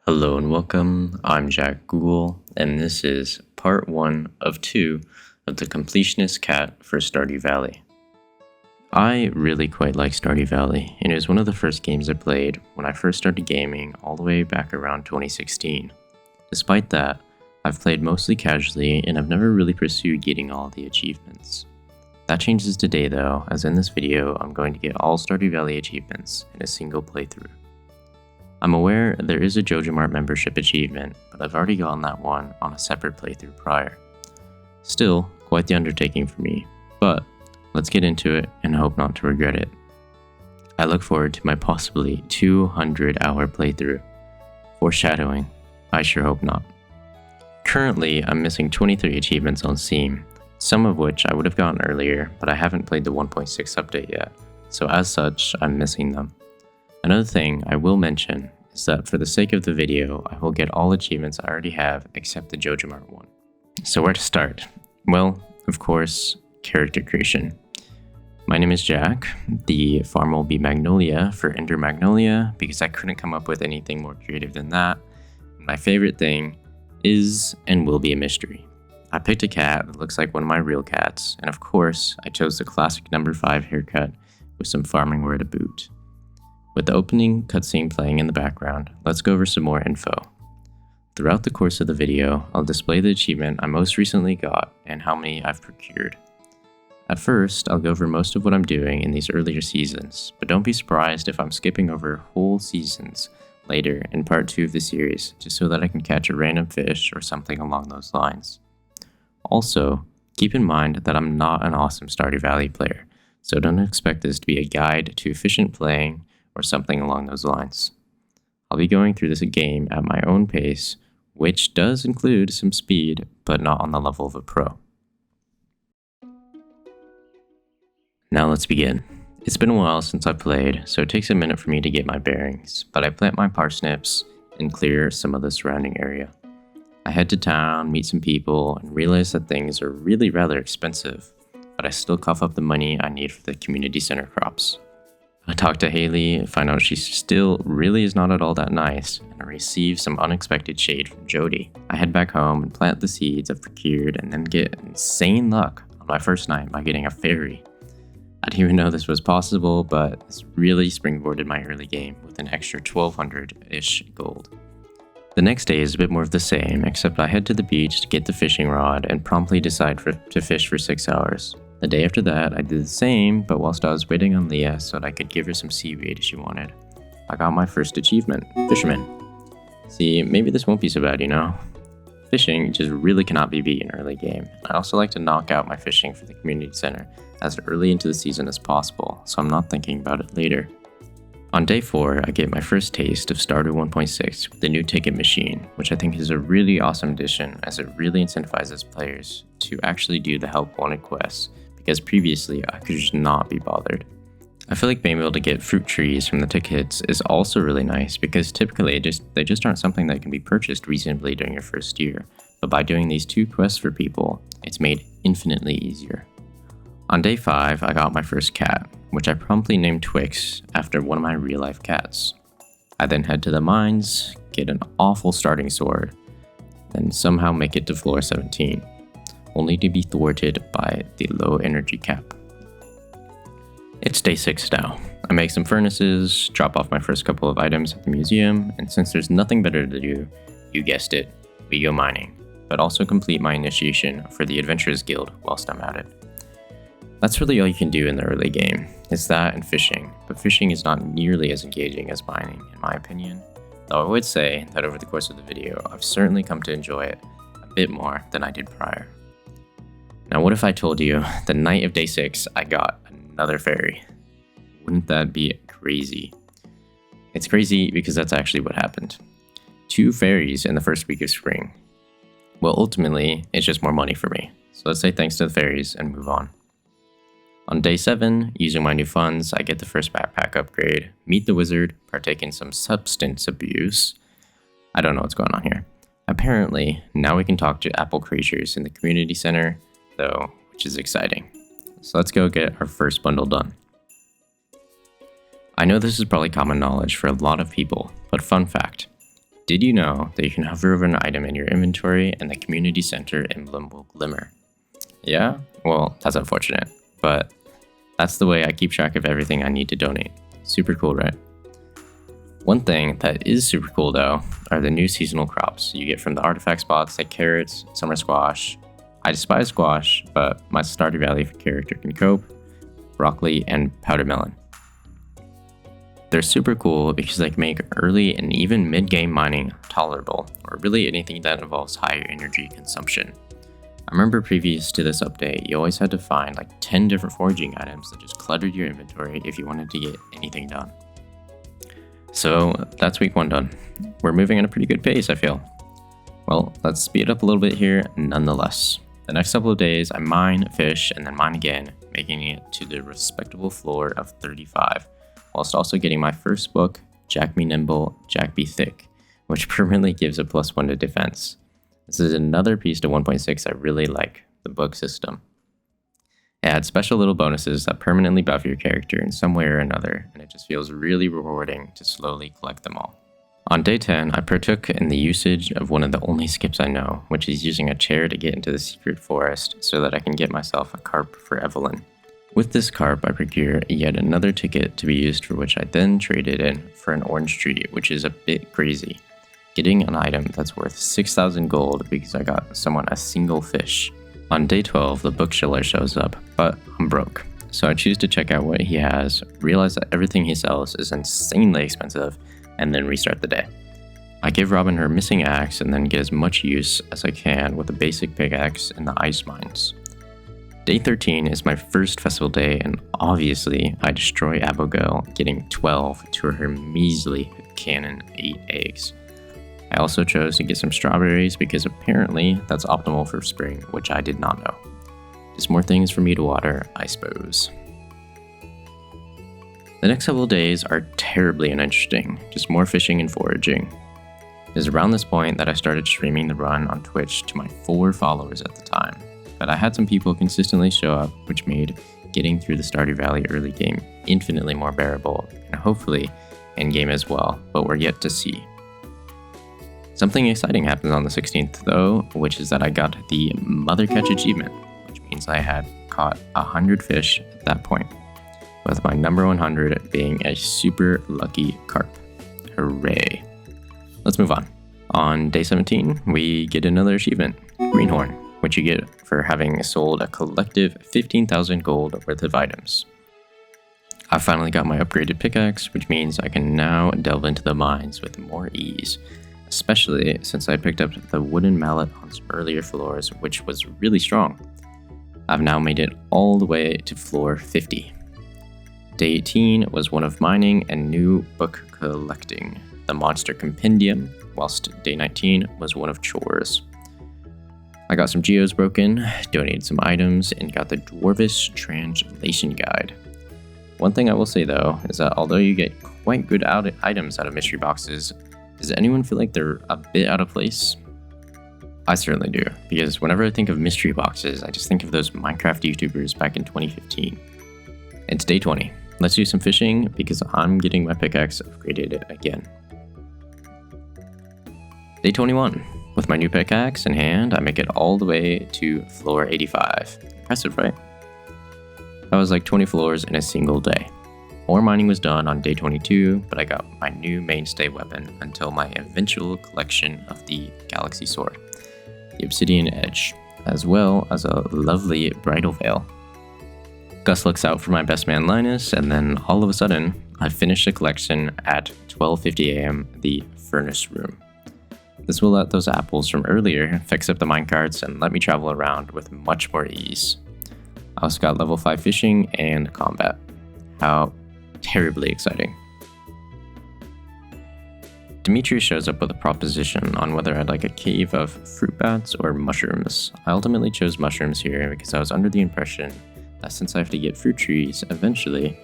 Hello and welcome, I'm Guhl, and this is part 1 of 2 of the Completionist cat for Stardew Valley. I really quite like Stardew Valley, and it was one of the first games I played when I first started gaming all the way back around 2016. Despite that, I've played mostly casually and I've never really pursued getting all the achievements. That changes today though, as in this video I'm going to get all Stardew Valley achievements in a single playthrough. I'm aware there is a JojaMart membership achievement, but I've already gotten that one on a separate playthrough prior. Still, quite the undertaking for me, but let's get into it and hope not to regret it. I look forward to my possibly 200-hour playthrough. Foreshadowing, I sure hope not. Currently, I'm missing 23 achievements on Steam, some of which I would have gotten earlier, but I haven't played the 1.6 update yet, so as such, I'm missing them. Another thing I will mention is that for the sake of the video, I will get all achievements I already have except the JojaMart one. So where to start? Well, of course, character creation. My name is Jack. The farm will be Magnolia for Ender Magnolia because I couldn't come up with anything more creative than that. My favorite thing is and will be a mystery. I picked a cat that looks like one of my real cats, and of course, I chose the classic number 5 haircut with some farming wear to boot. With the opening cutscene playing in the background, let's go over some more info. Throughout the course of the video, I'll display the achievement I most recently got and how many I've procured. At first, I'll go over most of what I'm doing in these earlier seasons, but don't be surprised if I'm skipping over whole seasons later in part 2 of the series, just so that I can catch a random fish or something along those lines. Also, keep in mind that I'm not an awesome Stardew Valley player, so don't expect this to be a guide to efficient playing or something along those lines. I'll be going through this game at my own pace, which does include some speed, but not on the level of a pro. Now let's begin. It's been a while since I've played, so it takes a minute for me to get my bearings, but I plant my parsnips and clear some of the surrounding area. I head to town, meet some people, and realize that things are really rather expensive, but I still cough up the money I need for the community center crops. I talk to Haley and find out she still really is not at all that nice, and I receive some unexpected shade from Jody. I head back home and plant the seeds I've procured and then get insane luck on my first night by getting a fairy. I didn't even know this was possible, but this really springboarded my early game with an extra 1200-ish gold. The next day is a bit more of the same, except I head to the beach to get the fishing rod and promptly decide to fish for 6 hours. The day after that, I did the same, but whilst I was waiting on Leah so that I could give her some seaweed she wanted, I got my first achievement, Fisherman. See, maybe this won't be so bad, you know? Fishing just really cannot be beat in early game. I also like to knock out my fishing for the community center as early into the season as possible, so I'm not thinking about it later. On day 4, I get my first taste of Stardew 1.6 with the new ticket machine, which I think is a really awesome addition as it really incentivizes players to actually do the help wanted quests, because previously I could just not be bothered. I feel like being able to get fruit trees from the tickets is also really nice because typically they just aren't something that can be purchased reasonably during your first year, but by doing these 2 quests for people, it's made infinitely easier. On day 5, I got my first cat, which I promptly named Twix after one of my real-life cats. I then head to the mines, get an awful starting sword, then somehow make it to floor 17, only to be thwarted by the low energy cap. It's day 6 now. I make some furnaces, drop off my first couple of items at the museum, and since there's nothing better to do, you guessed it, we go mining, but also complete my initiation for the Adventurers Guild whilst I'm at it. That's really all you can do in the early game. It's that and fishing, but fishing is not nearly as engaging as mining, in my opinion. Though I would say that over the course of the video, I've certainly come to enjoy it a bit more than I did prior. Now what if I told you the night of day 6, I got another fairy? Wouldn't that be crazy? It's crazy because that's actually what happened. 2 fairies in the first week of spring. Well, ultimately, it's just more money for me. So let's say thanks to the fairies and move on. On day 7, using my new funds, I get the first backpack upgrade, meet the wizard, partake in some substance abuse. I don't know what's going on here. Apparently, now we can talk to apple creatures in the community center, though, which is exciting. So let's go get our first bundle done. I know this is probably common knowledge for a lot of people, but fun fact, Did you know that you can hover over an item in your inventory and the community center emblem will glimmer? Yeah? Well, that's unfortunate, but that's the way I keep track of everything I need to donate. Super cool, right? One thing that is super cool though are the new seasonal crops you get from the artifact spots like carrots, summer squash. I despise squash, but my Stardew Valley character can cope, broccoli, and powder melon. They're super cool because they can make early and even mid-game mining tolerable, or really anything that involves higher energy consumption. I remember previous to this update, you always had to find like 10 different foraging items that just cluttered your inventory if you wanted to get anything done. So that's week 1 done. We're moving at a pretty good pace, I feel. Well, let's speed up a little bit here nonetheless. The next couple of days, I mine, fish, and then mine again, making it to the respectable floor of 35, whilst also getting my first book, Jack Be Nimble, Jack Be Thick, which permanently gives a +1 to defense. This is another piece to 1.6 I really like, the book system. It adds special little bonuses that permanently buff your character in some way or another, and it just feels really rewarding to slowly collect them all. On day 10, I partook in the usage of one of the only skips I know, which is using a chair to get into the secret forest so that I can get myself a carp for Evelyn. With this carp, I procure yet another ticket to be used, for which I then traded in for an orange tree, which is a bit crazy. Getting an item that's worth 6,000 gold because I got someone a single fish. On day 12, the bookseller shows up, but I'm broke. So I choose to check out what he has, realize that everything he sells is insanely expensive, and then restart the day. I give Robin her missing axe and then get as much use as I can with a basic pickaxe in the ice mines. Day 13 is my first festival day, and obviously I destroy Abigail, getting 12 to her measly cannon 8 eggs. I also chose to get some strawberries because apparently that's optimal for spring, which I did not know. Just more things for me to water, I suppose. The next couple of days are terribly uninteresting, just more fishing and foraging. It is around this point that I started streaming the run on Twitch to my 4 followers at the time, but I had some people consistently show up, which made getting through the Stardew Valley early game infinitely more bearable, and hopefully end game as well, but we're yet to see. Something exciting happens on the 16th though, which is that I got the Mother Catch achievement, which means I had caught 100 fish at that point, with my number 100 being a super lucky carp. Hooray. Let's move on. On day 17, we get another achievement, Greenhorn, which you get for having sold a collective 15,000 gold worth of items. I finally got my upgraded pickaxe, which means I can now delve into the mines with more ease, especially since I picked up the wooden mallet on some earlier floors, which was really strong. I've now made it all the way to floor 50. Day 18 was one of mining and new book collecting, the Monster Compendium, whilst day 19 was one of chores. I got some geos broken, donated some items, and got the Dwarvish Translation Guide. One thing I will say though, is that although you get quite good items out of mystery boxes, does anyone feel like they're a bit out of place? I certainly do, because whenever I think of mystery boxes, I just think of those Minecraft YouTubers back in 2015. It's day 20. Let's do some fishing, because I'm getting my pickaxe upgraded again. Day 21. With my new pickaxe in hand, I make it all the way to floor 85. Impressive, right? That was like 20 floors in a single day. More mining was done on day 22, but I got my new mainstay weapon until my eventual collection of the Galaxy Sword, the Obsidian Edge, as well as a lovely bridal veil. Gus looks out for my best man Linus, and then all of a sudden, I finished the collection at 12:50 AM, the Furnace Room. This will let those apples from earlier fix up the minecarts and let me travel around with much more ease. I also got level 5 fishing and combat. How terribly exciting. Dimitri shows up with a proposition on whether I'd like a cave of fruit bats or mushrooms. I ultimately chose mushrooms here because I was under the impression that since I have to get fruit trees eventually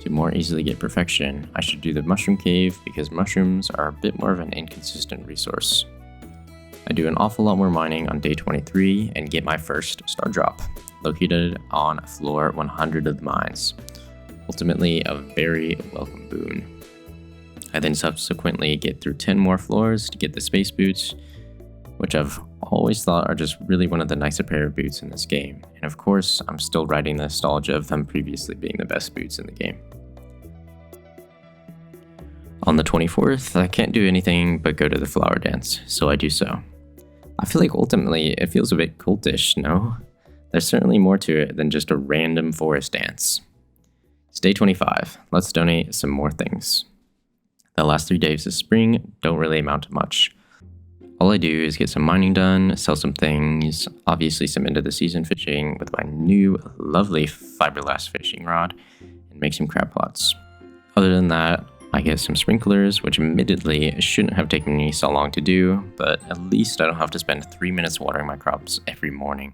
to more easily get perfection, I should do the mushroom cave because mushrooms are a bit more of an inconsistent resource. I do an awful lot more mining on day 23 and get my first star drop, located on floor 100 of the mines. Ultimately, a very welcome boon. I then subsequently get through 10 more floors to get the space boots, which I've always thought are just really one of the nicer pair of boots in this game. And of course, I'm still riding the nostalgia of them previously being the best boots in the game. On the 24th, I can't do anything but go to the flower dance, so I do so. I feel like ultimately it feels a bit cultish, no? There's certainly more to it than just a random forest dance. It's day 25. Let's donate some more things. The last 3 days of spring don't really amount to much. All I do is get some mining done, sell some things, obviously some end of the season fishing with my new lovely fiberglass fishing rod, and make some crab pots. Other than that, I get some sprinklers, which admittedly shouldn't have taken me so long to do, but at least I don't have to spend 3 minutes watering my crops every morning.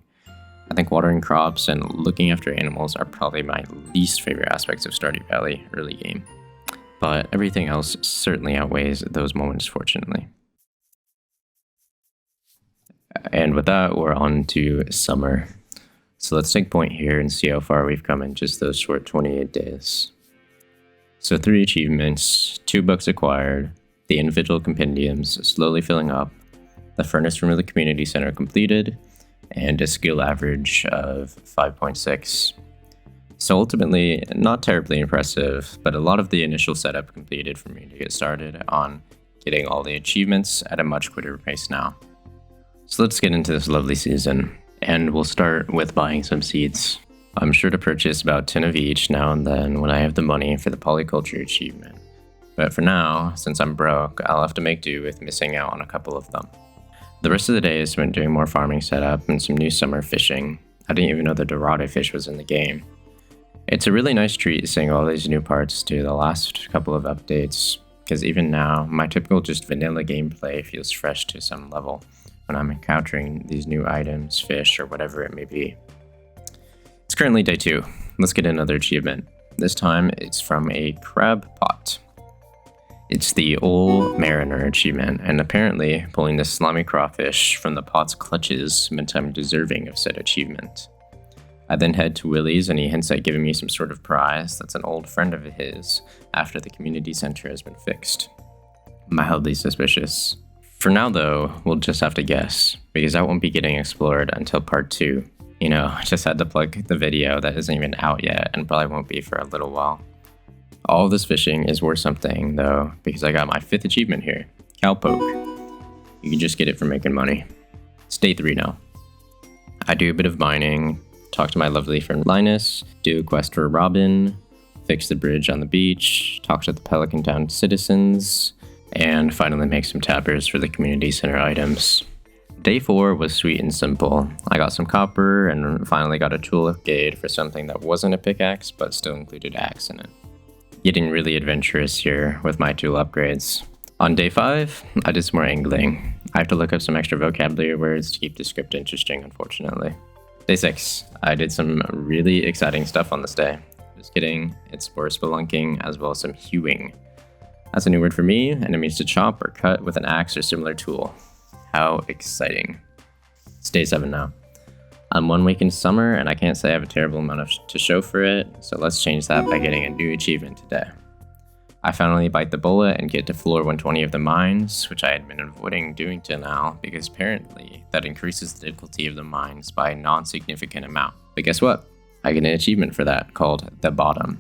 I think watering crops and looking after animals are probably my least favorite aspects of Stardew Valley early game, but everything else certainly outweighs those moments, fortunately. And with that, we're on to summer. So let's take point here and see how far we've come in just those short 28 days. So 3 achievements, 2 books acquired, the individual compendiums slowly filling up, the furnace room of the community center completed, and a skill average of 5.6. So ultimately, not terribly impressive, but a lot of the initial setup completed for me to get started on getting all the achievements at a much quicker pace now. So let's get into this lovely season, and we'll start with buying some seeds. I'm sure to purchase about 10 of each now and then when I have the money for the polyculture achievement. But for now, since I'm broke, I'll have to make do with missing out on a couple of them. The rest of the day is spent doing more farming setup and some new summer fishing. I didn't even know the Dorado fish was in the game. It's a really nice treat seeing all these new parts to the last couple of updates, because even now, my typical just vanilla gameplay feels fresh to some level when I'm encountering these new items, fish, or whatever it may be. It's currently day 2. Let's get another achievement. This time, it's from a crab pot. It's the Old Mariner achievement, and apparently pulling the slimy crawfish from the pot's clutches meant I'm deserving of said achievement. I then head to Willie's and he hints at giving me some sort of prize that's an old friend of his after the community center has been fixed. Mildly suspicious. For now though, we'll just have to guess, because that won't be getting explored until part 2. You know, I just had to plug the video that isn't even out yet and probably won't be for a little while. All this fishing is worth something, though, because I got my 5th achievement here, Cowpoke. You can just get it for making money. It's day 3 now. I do a bit of mining, talk to my lovely friend Linus, do a quest for Robin, fix the bridge on the beach, talk to the Pelican Town citizens, and finally make some tappers for the community center items. Day 4 was sweet and simple. I got some copper and finally got a tool upgrade for something that wasn't a pickaxe, but still included axe in it. Getting really adventurous here with my tool upgrades. On day 5, I did some more angling. I have to look up some extra vocabulary words to keep the script interesting, unfortunately. Day 6, I did some really exciting stuff on this day. Just kidding, it's for spelunking as well as some hewing. That's a new word for me, and it means to chop or cut with an axe or similar tool. How exciting. It's day 7 now. I'm 1 week in summer, and I can't say I have a terrible amount to show for it, so let's change that by getting a new achievement today. I finally bite the bullet and get to floor 120 of the mines, which I had been avoiding doing till now, because apparently that increases the difficulty of the mines by a non-significant amount. But guess what? I get an achievement for that, called The Bottom.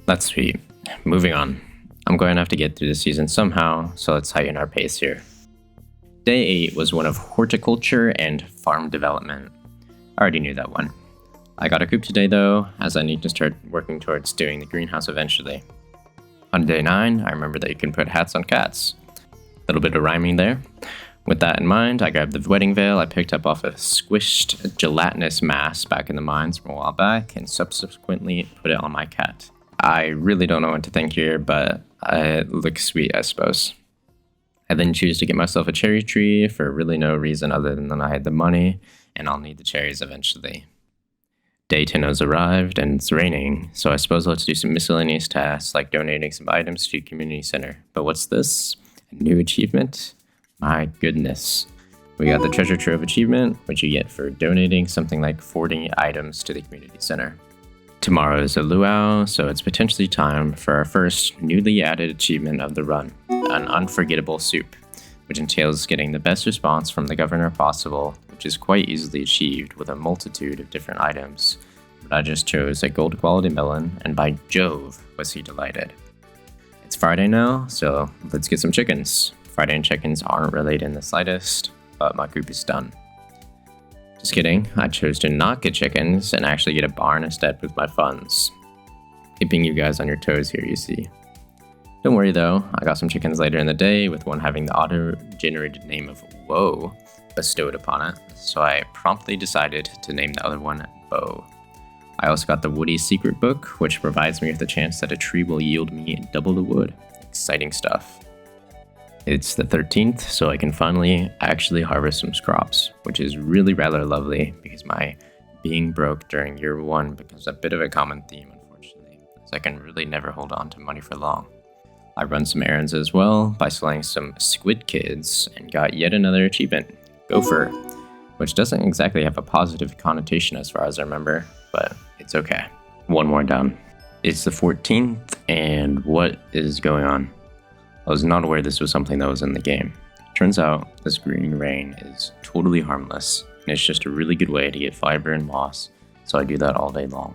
That's sweet. Moving on. I'm going to have to get through the season somehow, so let's heighten our pace here. Day 8 was one of horticulture and farm development. I already knew that one. I got a coop today though, as I need to start working towards doing the greenhouse eventually. On day 9, I remember that you can put hats on cats. A little bit of rhyming there. With that in mind, I grabbed the wedding veil I picked up off a squished gelatinous mass back in the mines from a while back, and subsequently put it on my cat. I really don't know what to think here, but it looks sweet, I suppose. I then choose to get myself a cherry tree for really no reason other than I had the money, and I'll need the cherries eventually. Day 10 has arrived, and it's raining, so I suppose let's do some miscellaneous tasks like donating some items to community center. But what's this? A new achievement? My goodness. We got the treasure trove achievement, which you get for donating something like 40 items to the community center. Tomorrow is a luau, so it's potentially time for our first newly added achievement of the run, an unforgettable soup, which entails getting the best response from the governor possible, which is quite easily achieved with a multitude of different items. But I just chose a gold quality melon, and by Jove, was he delighted. It's Friday now, so let's get some chickens. Friday and chickens aren't related in the slightest, but my coop is done. Just kidding, I chose to not get chickens and actually get a barn instead with my funds. Keeping you guys on your toes here, you see. Don't worry though, I got some chickens later in the day, with one having the auto-generated name of Woe bestowed upon it, so I promptly decided to name the other one Bo. I also got the Woody Secret Book, which provides me with the chance that a tree will yield me double the wood. Exciting stuff. It's the 13th, so I can finally actually harvest some crops, which is really rather lovely because my being broke during year 1 becomes a bit of a common theme, unfortunately, as I can really never hold on to money for long. I run some errands as well by slaying some squid kids and got yet another achievement, Gopher, which doesn't exactly have a positive connotation as far as I remember, but it's okay. One more down. It's the 14th, and what is going on? I was not aware this was something that was in the game. Turns out, this green rain is totally harmless, and it's just a really good way to get fiber and moss, so I do that all day long.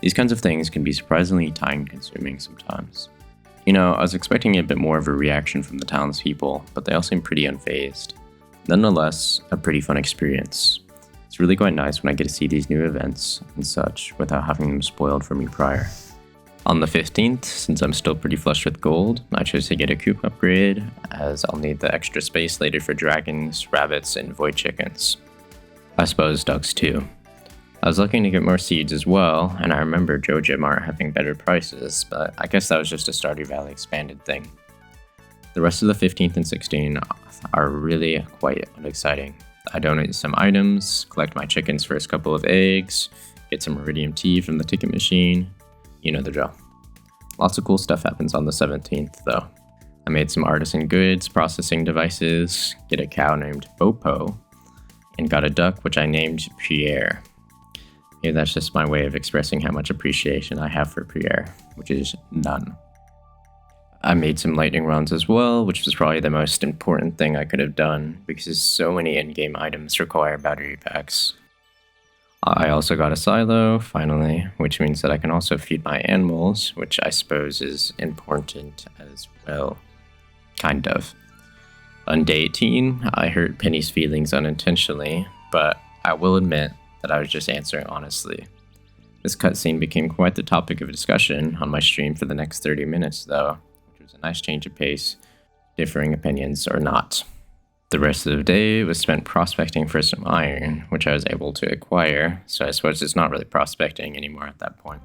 These kinds of things can be surprisingly time-consuming sometimes. You know, I was expecting a bit more of a reaction from the townspeople, but they all seem pretty unfazed. Nonetheless, a pretty fun experience. It's really quite nice when I get to see these new events and such without having them spoiled for me prior. On the 15th, since I'm still pretty flush with gold, I chose to get a coop upgrade, as I'll need the extra space later for dragons, rabbits, and void chickens. I suppose ducks too. I was looking to get more seeds as well, and I remember Joja Mart having better prices, but I guess that was just a Stardew Valley expanded thing. The rest of the 15th and 16th are really quite unexciting. I donate some items, collect my chicken's first couple of eggs, get some iridium tea from the ticket machine. You know the drill. Lots of cool stuff happens on the 17th though. I made some artisan goods, processing devices, get a cow named Bopo, and got a duck which I named Pierre. Maybe that's just my way of expressing how much appreciation I have for Pierre, which is none. I made some lightning rods as well, which was probably the most important thing I could have done because so many in-game items require battery packs. I also got a silo, finally, which means that I can also feed my animals, which I suppose is important as well. Kind of. On day 18, I hurt Penny's feelings unintentionally, but I will admit that I was just answering honestly. This cutscene became quite the topic of discussion on my stream for the next 30 minutes though, which was a nice change of pace, differing opinions or not. The rest of the day was spent prospecting for some iron, which I was able to acquire, so I suppose it's not really prospecting anymore at that point.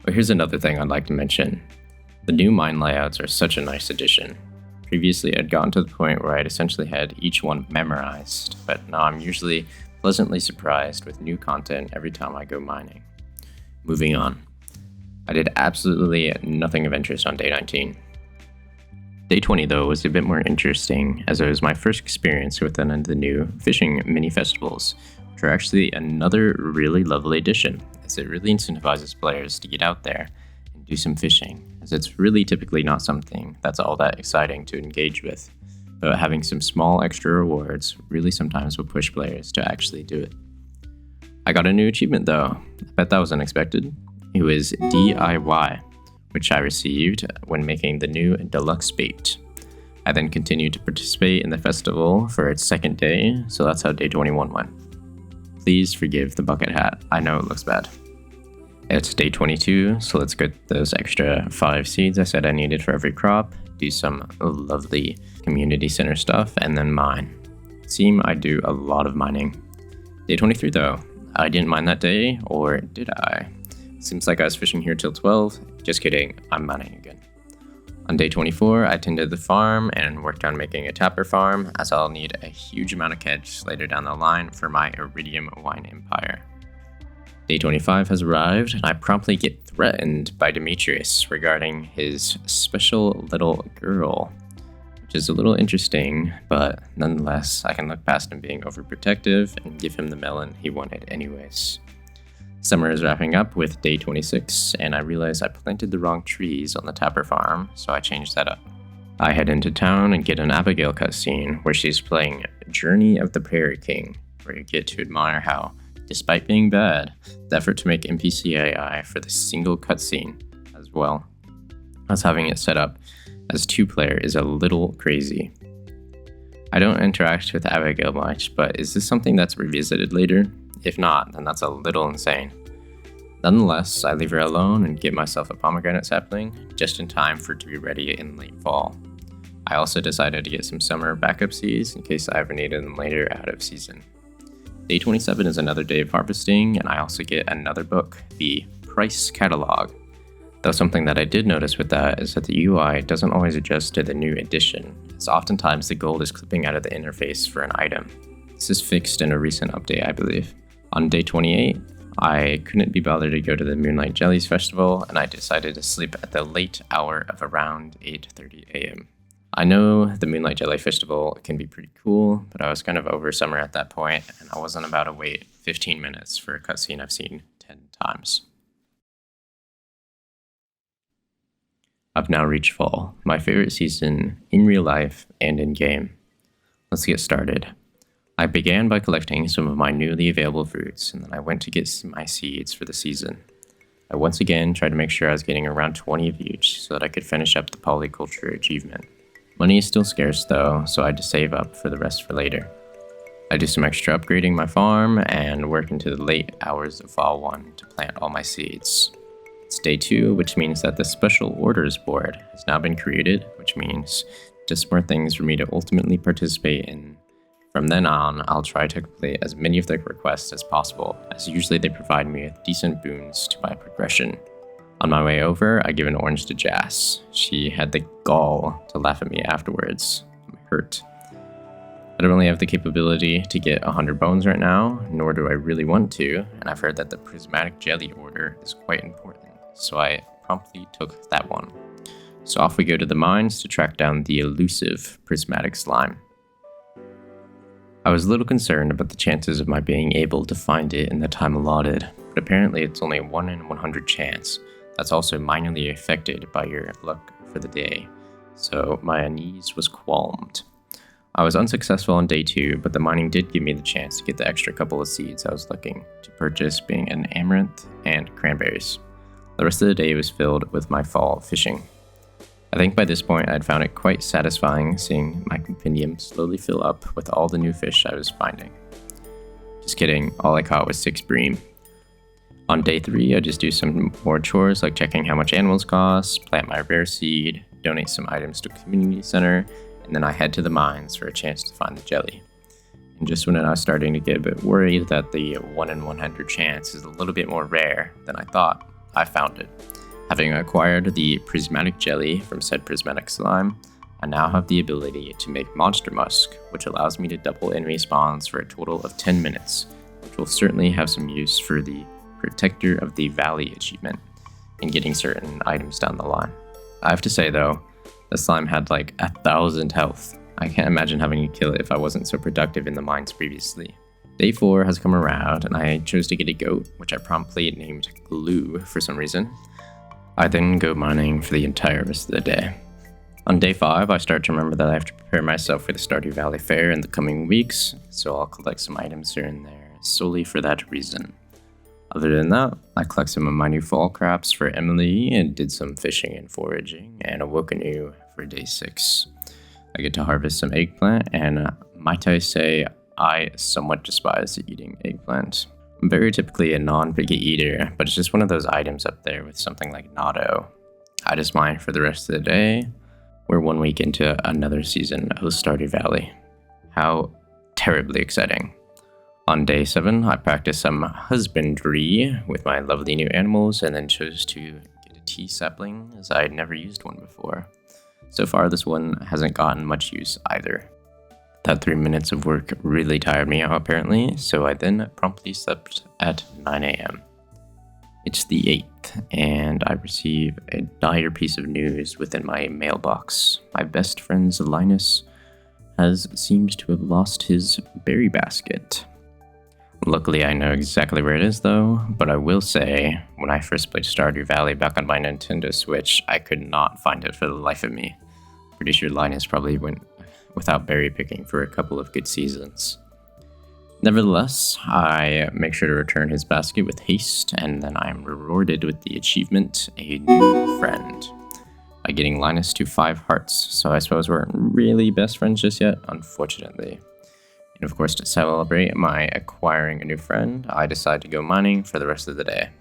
But here's another thing I'd like to mention. The new mine layouts are such a nice addition. Previously I'd gotten to the point where I'd essentially had each one memorized, but now I'm usually pleasantly surprised with new content every time I go mining. Moving on. I did absolutely nothing of interest on day 19. Day 20 though was a bit more interesting, as it was my first experience with one of the new fishing mini festivals, which are actually another really lovely addition, as it really incentivizes players to get out there and do some fishing, as it's really typically not something that's all that exciting to engage with, but having some small extra rewards really sometimes will push players to actually do it. I got a new achievement though. I bet that was unexpected. It was DIY, which I received when making the new deluxe bait. I then continued to participate in the festival for its second day, so that's how day 21 went. Please forgive the bucket hat, I know it looks bad. It's day 22, so let's get those extra 5 seeds I said I needed for every crop, do some lovely community center stuff, and then mine. It seems I do a lot of mining. Day 23 though, I didn't mine that day, or did I? Seems like I was fishing here till 12. Just kidding, I'm mining again. On day 24, I tended the farm and worked on making a tapper farm, as I'll need a huge amount of catch later down the line for my iridium wine empire. Day 25 has arrived, and I promptly get threatened by Demetrius regarding his special little girl, which is a little interesting, but nonetheless, I can look past him being overprotective and give him the melon he wanted anyways. Summer is wrapping up with day 26, and I realized I planted the wrong trees on the Tapper farm, so I changed that up. I head into town and get an Abigail cutscene where she's playing Journey of the Prairie King, where you get to admire how, despite being bad, the effort to make NPC AI for the single cutscene as well as having it set up as 2-player is a little crazy. I don't interact with Abigail much, but is this something that's revisited later? If not, then that's a little insane. Nonetheless, I leave her alone and get myself a pomegranate sapling, just in time for it to be ready in late fall. I also decided to get some summer backup seeds in case I ever needed them later out of season. Day 27 is another day of harvesting, and I also get another book, the Price Catalog. Though something that I did notice with that is that the UI doesn't always adjust to the new edition, as oftentimes the gold is clipping out of the interface for an item. This is fixed in a recent update, I believe. On day 28, I couldn't be bothered to go to the Moonlight Jellies Festival, and I decided to sleep at the late hour of around 8:30 a.m. I know the Moonlight Jelly Festival can be pretty cool, but I was kind of over summer at that point, and I wasn't about to wait 15 minutes for a cutscene I've seen 10 times. I've now reached fall, my favorite season in real life and in game. Let's get started. I began by collecting some of my newly available fruits, and then I went to get my seeds for the season. I once again tried to make sure I was getting around 20 of each so that I could finish up the polyculture achievement. Money is still scarce though, so I had to save up for the rest for later. I do some extra upgrading my farm and work into the late hours of fall 1 to plant all my seeds. It's day 2, which means that the special orders board has now been created, which means just more things for me to ultimately participate in. From then on, I'll try to complete as many of the requests as possible, as usually they provide me with decent boons to my progression. On my way over, I give an orange to Jas. She had the gall to laugh at me afterwards. I'm hurt. I don't really have the capability to get 100 bones right now, nor do I really want to, and I've heard that the prismatic jelly order is quite important, so I promptly took that one. So off we go to the mines to track down the elusive prismatic slime. I was a little concerned about the chances of my being able to find it in the time allotted, but apparently it's only a 1 in 100 chance. That's also minorly affected by your luck for the day, so my unease was qualmed. I was unsuccessful on day 2, but the mining did give me the chance to get the extra couple of seeds I was looking to purchase, being an amaranth and cranberries. The rest of the day was filled with my fall fishing. I think by this point I'd found it quite satisfying seeing my compendium slowly fill up with all the new fish I was finding. Just kidding, all I caught was 6 bream. On day 3, I just do some more chores like checking how much animals cost, plant my rare seed, donate some items to a community center, and then I head to the mines for a chance to find the jelly. And just when I was starting to get a bit worried that the 1 in 100 chance is a little bit more rare than I thought, I found it. Having acquired the prismatic jelly from said prismatic slime, I now have the ability to make monster musk, which allows me to double enemy spawns for a total of 10 minutes, which will certainly have some use for the Protector of the Valley achievement and getting certain items down the line. I have to say though, the slime had like 1,000 health. I can't imagine having to kill it if I wasn't so productive in the mines previously. Day 4 has come around and I chose to get a goat, which I promptly named Glue for some reason. I then go mining for the entire rest of the day. On day 5, I start to remember that I have to prepare myself for the Stardew Valley Fair in the coming weeks, so I'll collect some items here and there solely for that reason. Other than that, I collect some of my new fall crops for Emily and did some fishing and foraging, and awoke anew for day 6. I get to harvest some eggplant, and might I say, I somewhat despise eating eggplant. I'm very typically a non-picky eater, but it's just one of those items up there with something like natto. I just mine for the rest of the day. We're 1 week into another season of Stardew Valley. How terribly exciting. On day 7, I practiced some husbandry with my lovely new animals and then chose to get a tea sapling as I had never used one before. So far, this one hasn't gotten much use either. That 3 minutes of work really tired me out apparently, so I then promptly slept at 9 a.m. It's the 8th, and I receive a dire piece of news within my mailbox. My best friend Linus seems to have lost his berry basket. Luckily, I know exactly where it is though, but I will say, when I first played Stardew Valley back on my Nintendo Switch, I could not find it for the life of me. Pretty sure Linus probably went without berry picking for a couple of good seasons. Nevertheless, I make sure to return his basket with haste, and then I am rewarded with the achievement, A New Friend, by getting Linus to 5 hearts, so I suppose we're really best friends just yet, unfortunately. And of course, to celebrate my acquiring a new friend, I decide to go mining for the rest of the day.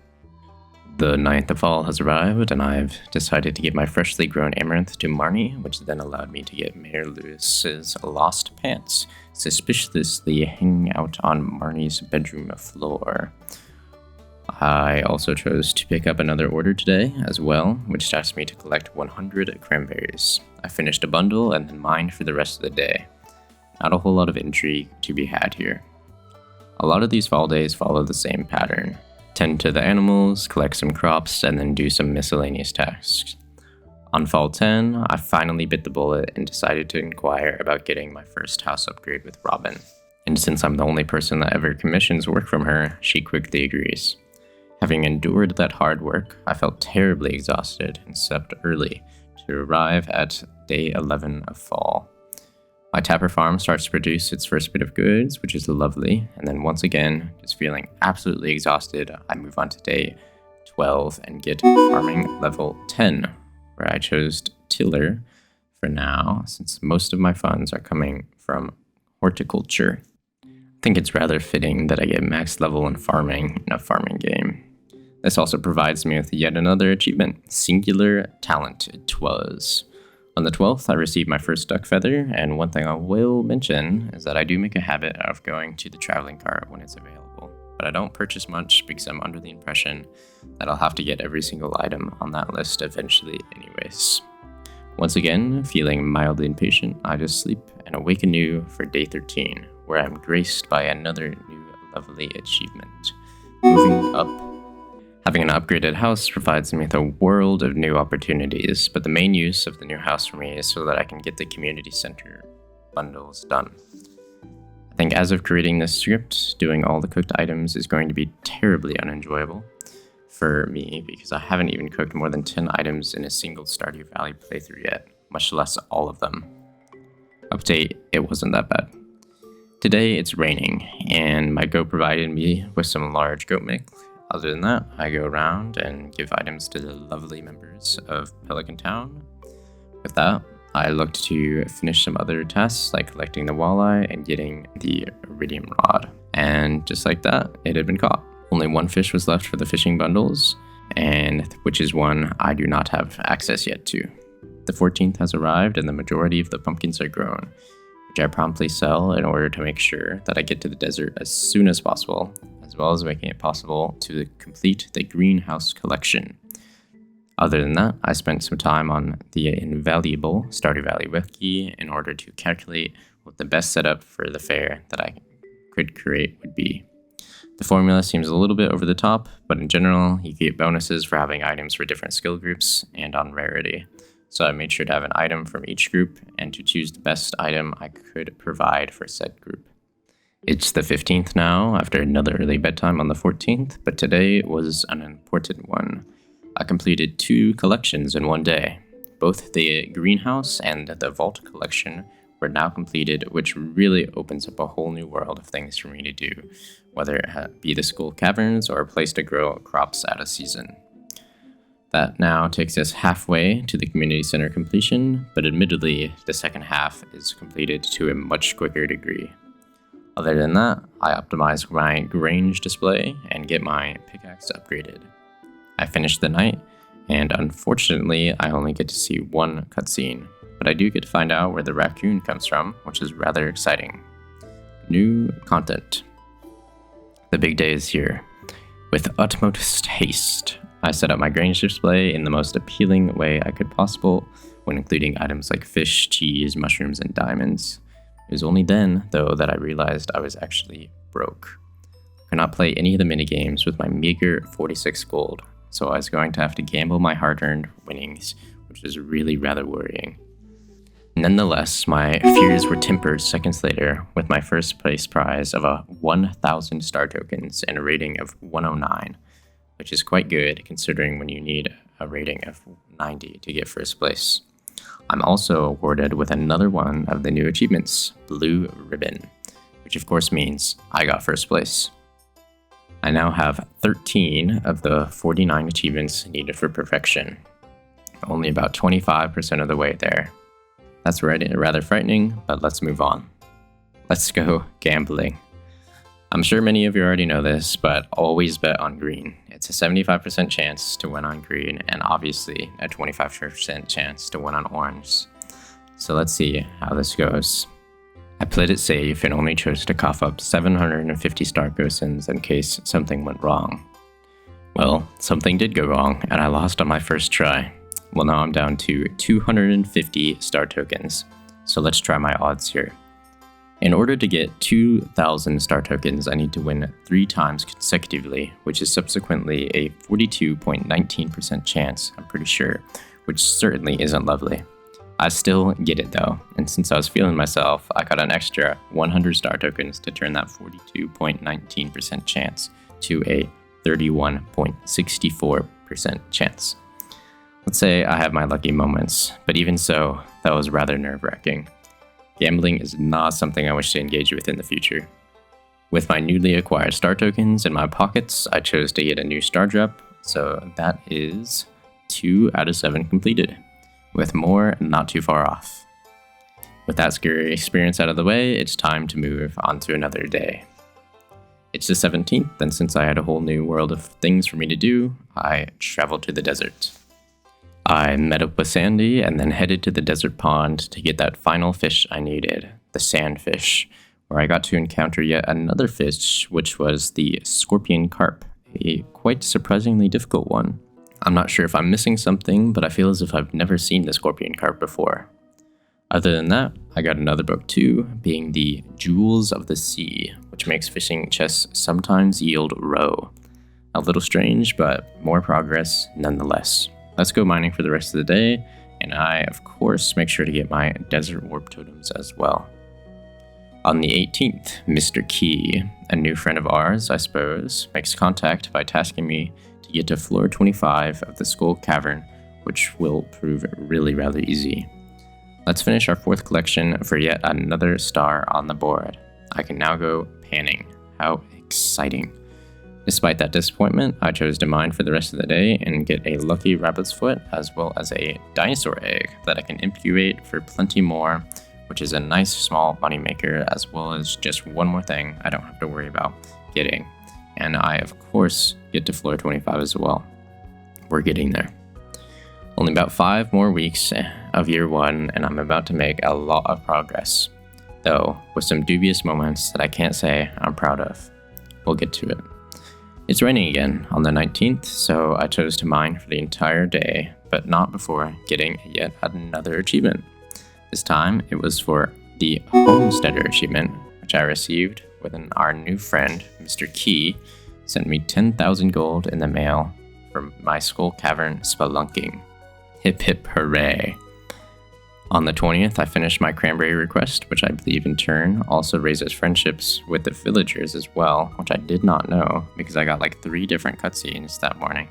The 9th of fall has arrived, and I've decided to give my freshly grown amaranth to Marnie, which then allowed me to get Mayor Lewis's lost pants, suspiciously hanging out on Marnie's bedroom floor. I also chose to pick up another order today as well, which asked me to collect 100 cranberries. I finished a bundle and then mined for the rest of the day. Not a whole lot of intrigue to be had here. A lot of these fall days follow the same pattern. Tend to the animals, collect some crops, and then do some miscellaneous tasks. On fall 10, I finally bit the bullet and decided to inquire about getting my first house upgrade with Robin. And since I'm the only person that ever commissions work from her, she quickly agrees. Having endured that hard work, I felt terribly exhausted and slept early to arrive at day 11 of fall. My tapper farm starts to produce its first bit of goods, which is lovely, and then once again, just feeling absolutely exhausted, I move on to day 12 and get farming level 10, where I chose tiller for now, since most of my funds are coming from horticulture. I think it's rather fitting that I get max level in farming in a farming game. This also provides me with yet another achievement, Singular Talent it was. On the 12th, I received my first duck feather, and one thing I will mention is that I do make a habit of going to the traveling cart when it's available, but I don't purchase much because I'm under the impression that I'll have to get every single item on that list eventually anyways. Once again, feeling mildly impatient, I just sleep and awake anew for day 13, where I'm graced by another new lovely achievement. Moving up. Having an upgraded house provides me with a world of new opportunities, but the main use of the new house for me is so that I can get the community center bundles done. I think as of creating this script, doing all the cooked items is going to be terribly unenjoyable for me because I haven't even cooked more than 10 items in a single Stardew Valley playthrough yet, much less all of them. Update, it wasn't that bad. Today it's raining, and my goat provided me with some large goat milk. Other than that, I go around and give items to the lovely members of Pelican Town. With that, I looked to finish some other tasks like collecting the walleye and getting the iridium rod. And just like that, it had been caught. Only one fish was left for the fishing bundles, and which is one I do not have access yet to. The 14th has arrived and the majority of the pumpkins are grown, which I promptly sell in order to make sure that I get to the desert as soon as possible, as well as making it possible to complete the greenhouse collection. Other than that, I spent some time on the invaluable Stardew Valley wiki in order to calculate what the best setup for the fair that I could create would be. The formula seems a little bit over the top, but in general, you get bonuses for having items for different skill groups and on rarity. So I made sure to have an item from each group and to choose the best item I could provide for said group. It's the 15th now, after another early bedtime on the 14th, but today was an important one. I completed 2 collections in one day. Both the greenhouse and the vault collection were now completed, which really opens up a whole new world of things for me to do, whether it be the school caverns or a place to grow crops out of season. That now takes us halfway to the community center completion, but admittedly, the second half is completed to a much quicker degree. Other than that, I optimize my Grange display and get my pickaxe upgraded. I finished the night, and unfortunately, I only get to see one cutscene, but I do get to find out where the raccoon comes from, which is rather exciting. New content. The big day is here. With utmost haste, I set up my Grange display in the most appealing way I could possible, when including items like fish, cheese, mushrooms, and diamonds. It was only then, though, that I realized I was actually broke. I could not play any of the minigames with my meager 46 gold, so I was going to have to gamble my hard-earned winnings, which is really rather worrying. Nonetheless, my fears were tempered seconds later with my first place prize of a 1,000 star tokens and a rating of 109, which is quite good considering when you need a rating of 90 to get first place. I'm also awarded with another one of the new achievements, Blue Ribbon, which of course means I got first place. I now have 13 of the 49 achievements needed for perfection, only about 25% of the way there. That's rather frightening, but let's move on. Let's go gambling. I'm sure many of you already know this, but always bet on green. It's a 75% chance to win on green, and obviously a 25% chance to win on orange. So let's see how this goes. I played it safe and only chose to cough up 750 star tokens in case something went wrong. Well, something did go wrong, and I lost on my first try. Well, now I'm down to 250 star tokens, so let's try my odds here. In order to get 2,000 star tokens, I need to win 3 times consecutively, which is subsequently a 42.19% chance, I'm pretty sure, which certainly isn't lovely. I still get it though, and since I was feeling myself, I got an extra 100 star tokens to turn that 42.19% chance to a 31.64% chance. Let's say I have my lucky moments, but even so, that was rather nerve-wracking. Gambling is not something I wish to engage with in the future. With my newly acquired star tokens in my pockets, I chose to get a new star drop, so that is 2 out of 7 completed, with more not too far off. With that scary experience out of the way, it's time to move on to another day. It's the 17th, and since I had a whole new world of things for me to do, I traveled to the desert. I met up with Sandy and then headed to the desert pond to get that final fish I needed, the sandfish, where I got to encounter yet another fish, which was the scorpion carp, a quite surprisingly difficult one. I'm not sure if I'm missing something, but I feel as if I've never seen the scorpion carp before. Other than that, I got another book too, being the Jewels of the Sea, which makes fishing chests sometimes yield roe. A little strange, but more progress nonetheless. Let's go mining for the rest of the day, and I, of course, make sure to get my desert warp totems as well. On the 18th, Mr. Key, a new friend of ours, I suppose, makes contact by tasking me to get to floor 25 of the Skull Cavern, which will prove really rather easy. Let's finish our 4th collection for yet another star on the board. I can now go panning. How exciting. Despite that disappointment, I chose to mine for the rest of the day and get a lucky rabbit's foot as well as a dinosaur egg that I can incubate for plenty more, which is a nice small moneymaker as well as just one more thing I don't have to worry about getting. And I, of course, get to floor 25 as well. We're getting there. Only about 5 more weeks of year 1, and I'm about to make a lot of progress, though with some dubious moments that I can't say I'm proud of. We'll get to it. It's raining again on the 19th, so I chose to mine for the entire day, but not before getting yet another achievement. This time, it was for the Homesteader achievement, which I received when our new friend, Mr. Key, sent me 10,000 gold in the mail for my Skull Cavern spelunking. Hip hip hooray! On the 20th, I finished my cranberry request, which I believe in turn also raises friendships with the villagers as well, which I did not know because I got like 3 different cutscenes that morning,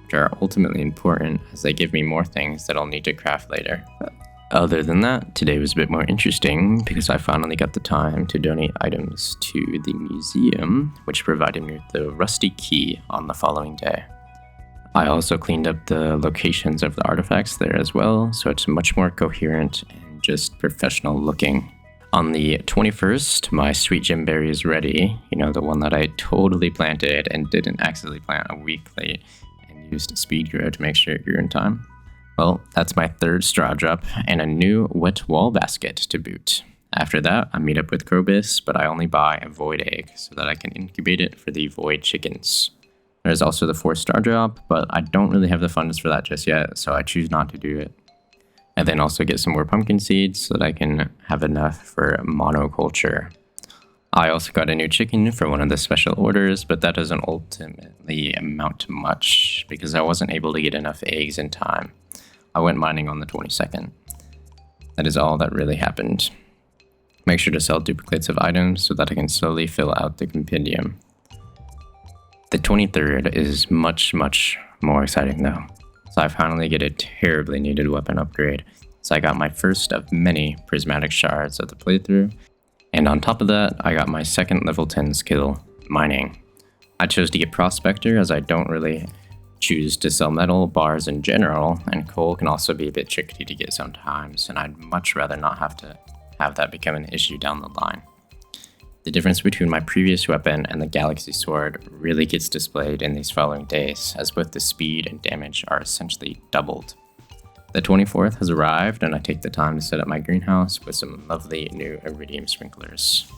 which are ultimately important as they give me more things that I'll need to craft later. Other than that, today was a bit more interesting because I finally got the time to donate items to the museum, which provided me with the rusty key on the following day. I also cleaned up the locations of the artifacts there as well, so it's much more coherent and just professional looking. On the 21st, my sweet gemberry is ready, the one that I totally planted and didn't accidentally plant a week late and used speed grow to make sure it grew in time. Well, that's my 3rd straw drop and a new wet wall basket to boot. After that, I meet up with Krobus, but I only buy a void egg so that I can incubate it for the void chickens. There's also the 4th star drop, but I don't really have the funds for that just yet, so I choose not to do it. And then also get some more pumpkin seeds so that I can have enough for monoculture. I also got a new chicken for one of the special orders, but that doesn't ultimately amount to much because I wasn't able to get enough eggs in time. I went mining on the 22nd. That is all that really happened. Make sure to sell duplicates of items so that I can slowly fill out the compendium. The 23rd is much more exciting though. So I finally get a terribly needed weapon upgrade. So I got my first of many prismatic shards of the playthrough. And on top of that, I got my second level 10 skill, mining. I chose to get Prospector as I don't really choose to sell metal bars in general, and coal can also be a bit tricky to get sometimes, and I'd much rather not have to have that become an issue down the line. The difference between my previous weapon and the Galaxy Sword really gets displayed in these following days, as both the speed and damage are essentially doubled. The 24th has arrived, and I take the time to set up my greenhouse with some lovely new iridium sprinklers.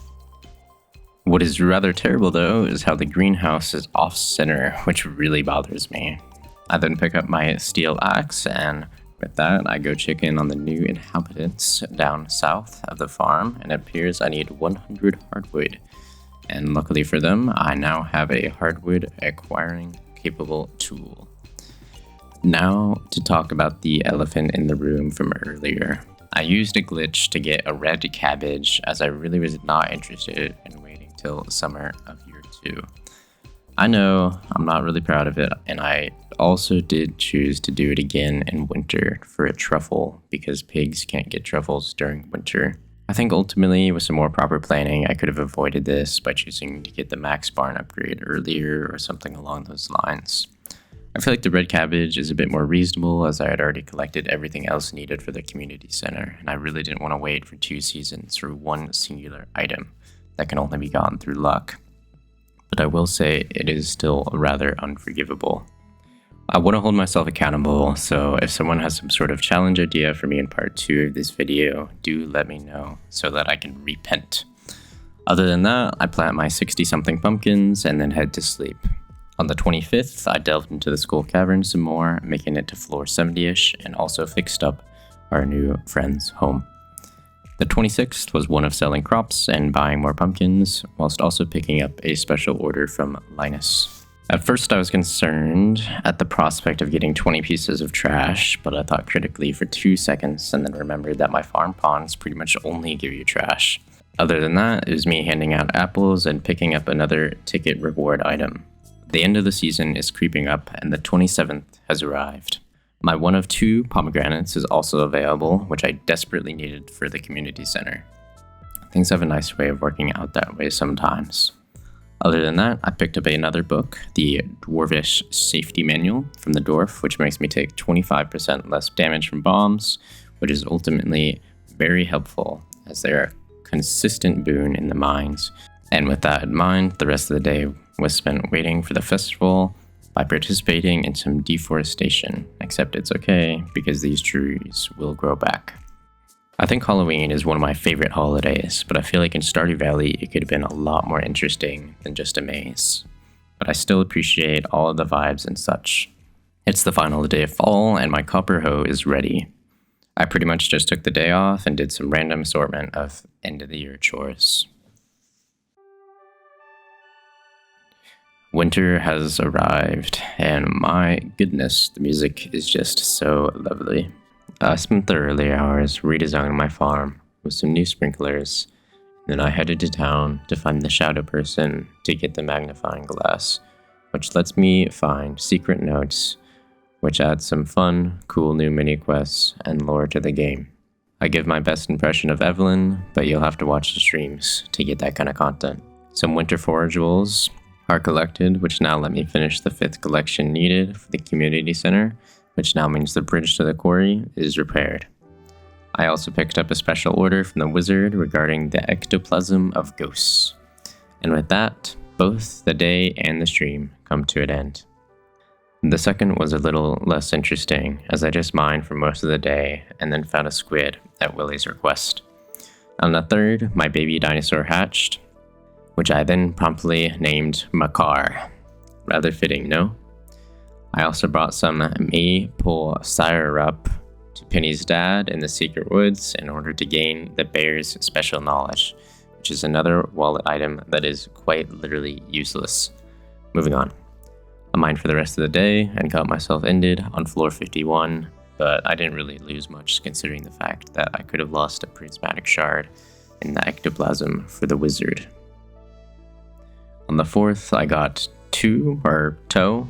What is rather terrible though is how the greenhouse is off-center, which really bothers me. I then pick up my steel axe, and with that I go check in on the new inhabitants down south of the farm, and it appears I need 100 hardwood. And luckily for them, I now have a hardwood acquiring capable tool. Now to talk about the elephant in the room from earlier. I used a glitch to get a red cabbage as I really was not interested in waiting till summer of year 2. I know I'm not really proud of it, and I also did choose to do it again in winter for a truffle because pigs can't get truffles during winter. I think ultimately with some more proper planning I could have avoided this by choosing to get the max barn upgrade earlier or something along those lines. I feel like the red cabbage is a bit more reasonable as I had already collected everything else needed for the community center, and I really didn't want to wait for 2 seasons for one singular item that can only be gotten through luck. But I will say it is still rather unforgivable. I want to hold myself accountable, so if someone has some sort of challenge idea for me in part 2 of this video, do let me know so that I can repent. Other than that, I plant my 60-something pumpkins and then head to sleep. On the 25th, I delved into the Skull Cavern some more, making it to floor 70-ish, and also fixed up our new friend's home. The 26th was one of selling crops and buying more pumpkins, whilst also picking up a special order from Linus. At first I was concerned at the prospect of getting 20 pieces of trash, but I thought critically for 2 seconds and then remembered that my farm ponds pretty much only give you trash. Other than that, it was me handing out apples and picking up another ticket reward item. The end of the season is creeping up, and the 27th has arrived. My one of 2 pomegranates is also available, which I desperately needed for the community center. Things have a nice way of working out that way sometimes. Other than that, I picked up another book, the Dwarvish Safety Manual from the Dwarf, which makes me take 25% less damage from bombs, which is ultimately very helpful as they're a consistent boon in the mines. And with that in mind, the rest of the day was spent waiting for the festival by participating in some deforestation, except it's okay because these trees will grow back. I think Halloween is one of my favorite holidays, but I feel like in Stardew Valley it could have been a lot more interesting than just a maze. But I still appreciate all of the vibes and such. It's the final day of fall and my copper hoe is ready. I pretty much just took the day off and did some random assortment of end of the year chores. Winter has arrived, and my goodness, the music is just so lovely. I spent the early hours redesigning my farm with some new sprinklers, then I headed to town to find the shadow person to get the magnifying glass, which lets me find secret notes, which adds some fun, cool new mini quests and lore to the game. I give my best impression of Evelyn, but you'll have to watch the streams to get that kind of content. Some winter forageables are collected, which now let me finish the 5th collection needed for the community center, which now means the bridge to the quarry is repaired. I also picked up a special order from the wizard regarding the ectoplasm of ghosts. And with that, both the day and the stream come to an end. The second was a little less interesting, as I just mined for most of the day and then found a squid at Willie's request. On the third, my baby dinosaur hatched, which I then promptly named Makar. Rather fitting, no? I also brought some maple syrup to Penny's dad in the secret woods in order to gain the bear's special knowledge, which is another wallet item that is quite literally useless. Moving on. I mined for the rest of the day and got myself ended on floor 51, but I didn't really lose much considering the fact that I could have lost a prismatic shard in the ectoplasm for the wizard. On the 4th, I got toe.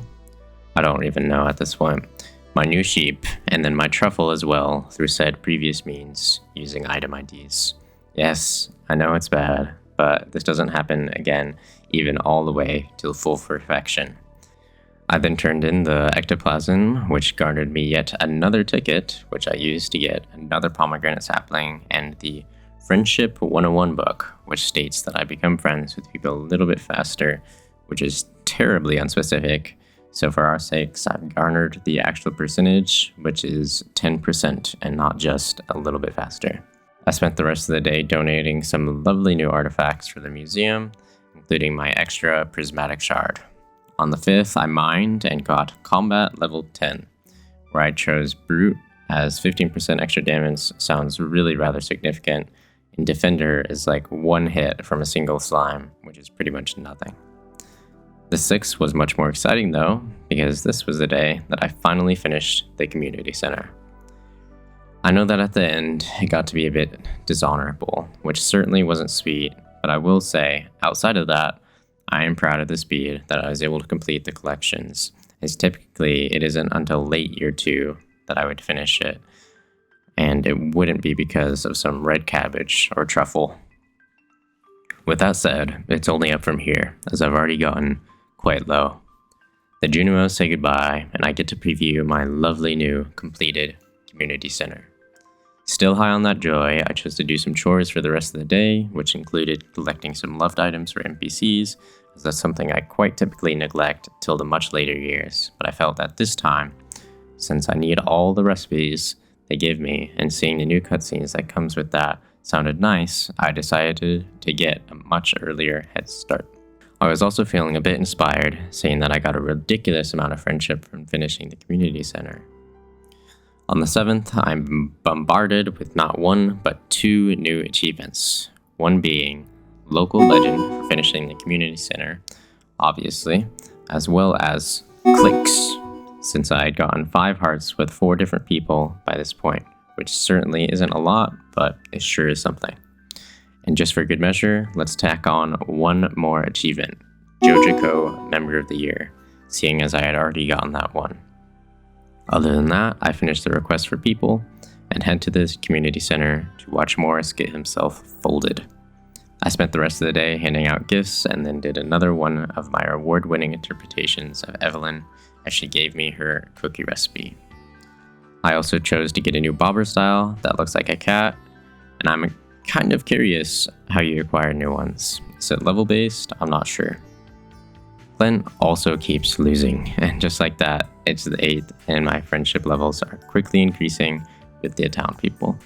I don't even know at this point. My new sheep, and then my truffle as well through said previous means using item IDs. Yes, I know it's bad, but this doesn't happen again, even all the way to full perfection. I then turned in the ectoplasm, which garnered me yet another ticket, which I used to get another pomegranate sapling, and the Friendship 101 book, which states that I become friends with people a little bit faster, which is terribly unspecific. So for our sakes, I've garnered the actual percentage, which is 10% and not just a little bit faster. I spent the rest of the day donating some lovely new artifacts for the museum, including my extra prismatic shard. On the 5th, I mined and got combat level 10, where I chose brute as 15% extra damage sounds really rather significant, and defender is like one hit from a single slime, which is pretty much nothing. The 6th was much more exciting though, because this was the day that I finally finished the community center. I know that at the end, it got to be a bit dishonorable, which certainly wasn't sweet, but I will say, outside of that, I am proud of the speed that I was able to complete the collections, as typically it isn't until late year 2 that I would finish it, and it wouldn't be because of some red cabbage or truffle. With that said, it's only up from here, as I've already gotten quite low. The Junimos say goodbye, and I get to preview my lovely new completed community center. Still high on that joy, I chose to do some chores for the rest of the day, which included collecting some loved items for NPCs, as that's something I quite typically neglect till the much later years, but I felt that this time, since I need all the recipes they give me, and seeing the new cutscenes that comes with that sounded nice, I decided to get a much earlier head start. I was also feeling a bit inspired, seeing that I got a ridiculous amount of friendship from finishing the community center. On the 7th, I'm bombarded with not one, but 2 new achievements. One being Local Legend for finishing the community center, obviously, as well as Clicks, since I had gotten 5 hearts with 4 different people by this point, which certainly isn't a lot, but it sure is something. And just for good measure, let's tack on one more achievement, Jojiko Member of the Year, seeing as I had already gotten that one. Other than that, I finished the request for people and head to the community center to watch Morris get himself folded. I spent the rest of the day handing out gifts and then did another one of my award-winning interpretations of Evelyn as she gave me her cookie recipe. I also chose to get a new bobber style that looks like a cat, and I'm kind of curious how you acquire new ones. Is it level based? I'm not sure. Clint also keeps losing, and just like that, it's the 8th, and my friendship levels are quickly increasing with the town people.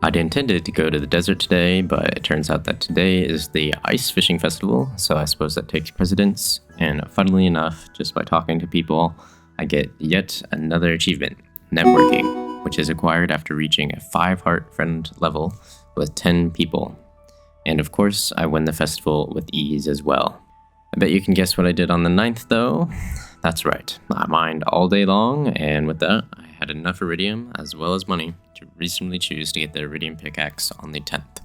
I'd intended to go to the desert today, but it turns out that today is the ice fishing festival, so I suppose that takes precedence, and funnily enough, just by talking to people, I get yet another achievement, networking, which is acquired after reaching a 5-heart friend level with 10 people. And of course, I win the festival with ease as well. I bet you can guess what I did on the 9th though. That's right, I mined all day long, and with that, I had enough iridium as well as money to reasonably choose to get the iridium pickaxe on the 10th.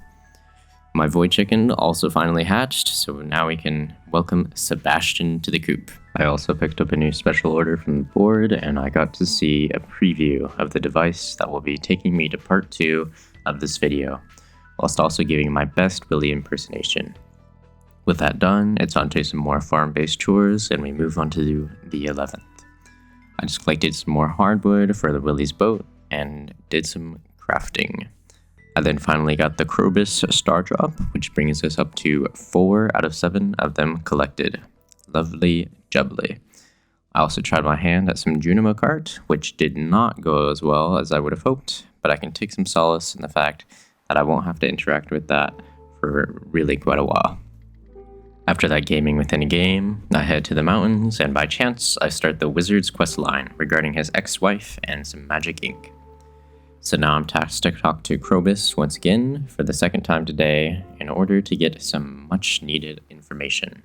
My void chicken also finally hatched, so now we can welcome Sebastian to the coop. I also picked up a new special order from the board, and I got to see a preview of the device that will be taking me to part 2 of this video, whilst also giving my best Willy impersonation. With that done, it's on to some more farm-based chores, and we move on to the 11th. I just collected some more hardwood for the Willy's boat, and did some crafting. I then finally got the Krobus star drop, which brings us up to 4 out of 7 of them collected. Lovely jubbly. I also tried my hand at some Junimo cart, which did not go as well as I would have hoped, but I can take some solace in the fact that I won't have to interact with that for really quite a while. After that gaming within a game, I head to the mountains, and by chance, I start the wizard's quest line regarding his ex-wife and some magic ink. So now I'm tasked to talk to Krobus once again for the 2nd time today in order to get some much needed information.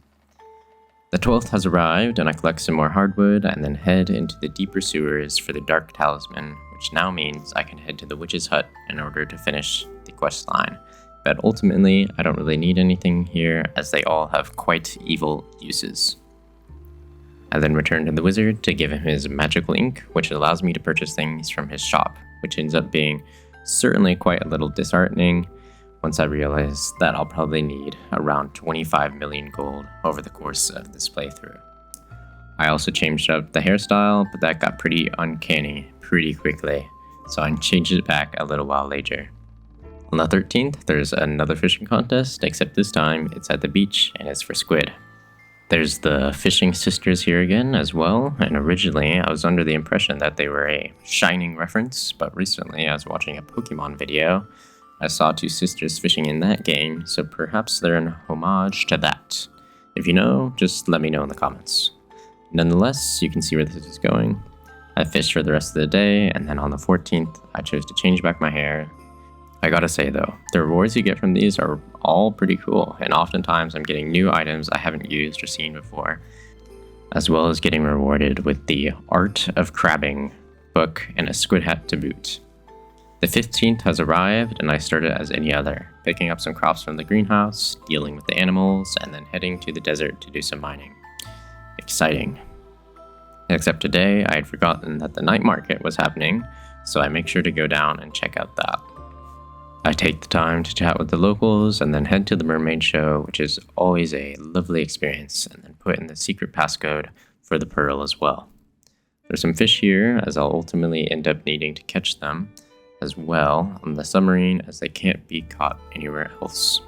The 12th has arrived, and I collect some more hardwood and then head into the deeper sewers for the Dark Talisman, which now means I can head to the Witch's Hut in order to finish the quest line. But ultimately, I don't really need anything here, as they all have quite evil uses. I then return to the wizard to give him his magical ink, which allows me to purchase things from his shop, which ends up being certainly quite a little disheartening once I realize that I'll probably need around 25 million gold over the course of this playthrough. I also changed up the hairstyle, but that got pretty uncanny pretty quickly, so I changed it back a little while later. On the 13th, there's another fishing contest, except this time it's at the beach and it's for squid. There's the fishing sisters here again as well, and originally I was under the impression that they were a Shining reference, but recently I was watching a Pokemon video. I saw two sisters fishing in that game, so perhaps they're an homage to that. If you know, just let me know in the comments. Nonetheless, you can see where this is going. I fished for the rest of the day, and then on the 14th, I chose to change back my hair. I gotta say though, the rewards you get from these are all pretty cool, and oftentimes I'm getting new items I haven't used or seen before, as well as getting rewarded with the Art of Crabbing book and a squid hat to boot. The 15th has arrived, and I started as any other, picking up some crops from the greenhouse, dealing with the animals, and then heading to the desert to do some mining. Exciting. Except today, I had forgotten that the night market was happening, so I make sure to go down and check out that. I take the time to chat with the locals and then head to the mermaid show, which is always a lovely experience, and then put in the secret passcode for the pearl as well. There's some fish here, as I'll ultimately end up needing to catch them as well on the submarine, as they can't be caught anywhere else.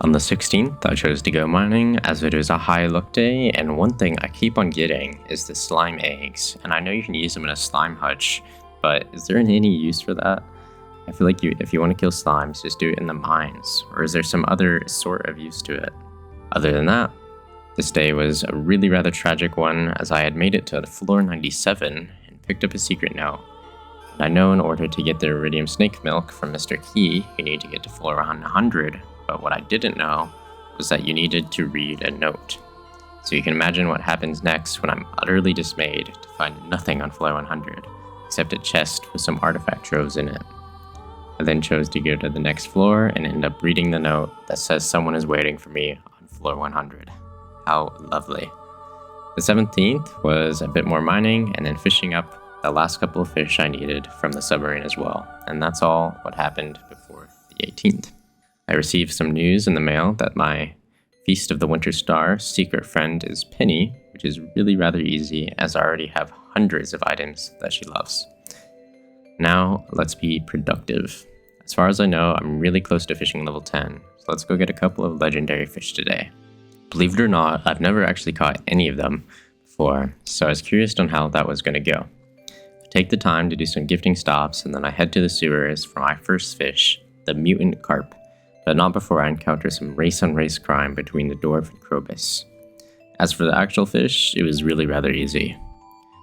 On the 16th, I chose to go mining as it is a high luck day, and one thing I keep on getting is the slime eggs, and I know you can use them in a slime hutch, but is there any use for that? I feel like if you want to kill slimes, just do it in the mines, or is there some other sort of use to it? Other than that, this day was a really rather tragic one, as I had made it to floor 97 and picked up a secret note. And I know in order to get the iridium snake milk from Mr. Key, you need to get to floor 100, but what I didn't know was that you needed to read a note. So you can imagine what happens next when I'm utterly dismayed to find nothing on floor 100, except a chest with some artifact troves in it. I then chose to go to the next floor and end up reading the note that says someone is waiting for me on floor 100. How lovely. The 17th was a bit more mining and then fishing up the last couple of fish I needed from the submarine as well, and that's all what happened before the 18th. I received some news in the mail that my Feast of the Winter Star secret friend is Penny, which is really rather easy as I already have hundreds of items that she loves. Now, let's be productive. As far as I know, I'm really close to fishing level 10, so let's go get a couple of legendary fish today. Believe it or not, I've never actually caught any of them before, so I was curious on how that was going to go. I take the time to do some gifting stops, and then I head to the sewers for my first fish, the mutant carp, but not before I encounter some race-on-race crime between the dwarf and Krobus. As for the actual fish, it was really rather easy.